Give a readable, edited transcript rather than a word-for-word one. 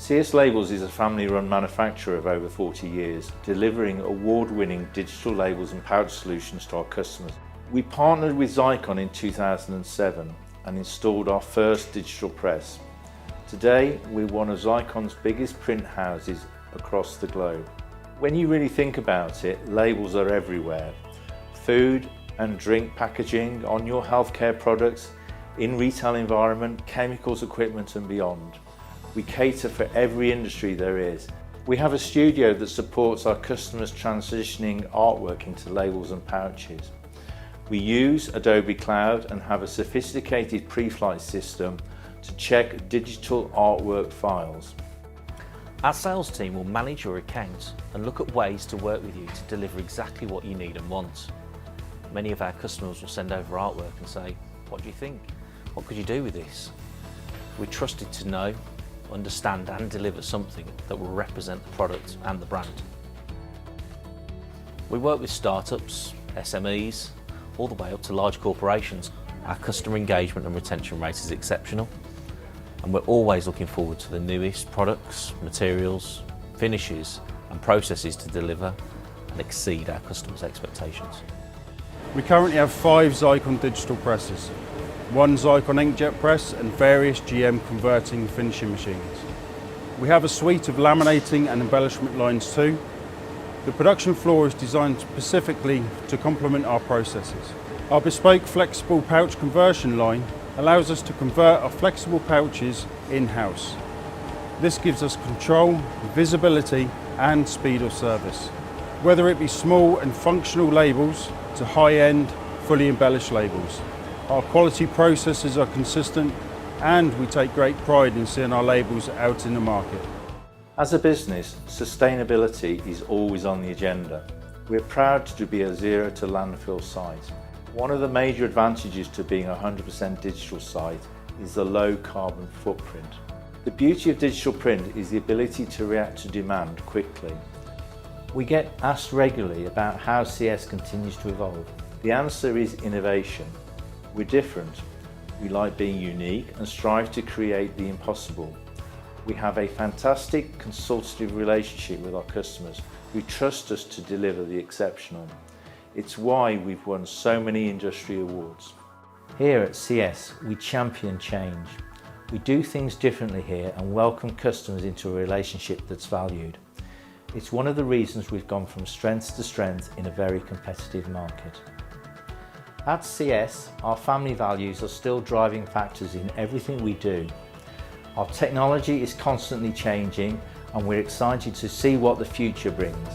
CS Labels is a family-run manufacturer of over 40 years, delivering award-winning digital labels and pouch solutions to our customers. We partnered with Xeikon in 2007 and installed our first digital press. Today, we're one of Xeikon's biggest print houses across the globe. When you really think about it, labels are everywhere. Food and drink packaging, on your healthcare products, in retail environment, chemicals, equipment and beyond. We cater for every industry there is. We have a studio that supports our customers transitioning artwork into labels and pouches. We use Adobe Cloud and have a sophisticated pre-flight system to check digital artwork files. Our sales team will manage your account and look at ways to work with you to deliver exactly what you need and want. Many of our customers will send over artwork and say, "What do you think? What could you do with this?" We're trusted to know, understand and deliver something that will represent the product and the brand. We work with startups, SMEs, all the way up to large corporations. Our customer engagement and retention rate is exceptional, and we're always looking forward to the newest products, materials, finishes and processes to deliver and exceed our customers' expectations. We currently have 5 Xeikon digital presses, 1 Xeikon inkjet press and various GM converting finishing machines. We have a suite of laminating and embellishment lines too. The production floor is designed specifically to complement our processes. Our bespoke flexible pouch conversion line allows us to convert our flexible pouches in-house. This gives us control, visibility and speed of service. Whether it be small and functional labels to high-end, fully embellished labels. Our quality processes are consistent and we take great pride in seeing our labels out in the market. As a business, sustainability is always on the agenda. We're proud to be a zero to landfill site. One of the major advantages to being a 100% digital site is the low carbon footprint. The beauty of digital print is the ability to react to demand quickly. We get asked regularly about how CS continues to evolve. The answer is innovation. We're different. We like being unique and strive to create the impossible. We have a fantastic consultative relationship with our customers who trust us to deliver the exceptional. It's why we've won so many industry awards. Here at CS, we champion change. We do things differently here and welcome customers into a relationship that's valued. It's one of the reasons we've gone from strength to strength in a very competitive market. At CS, our family values are still driving factors in everything we do. Our technology is constantly changing and we're excited to see what the future brings.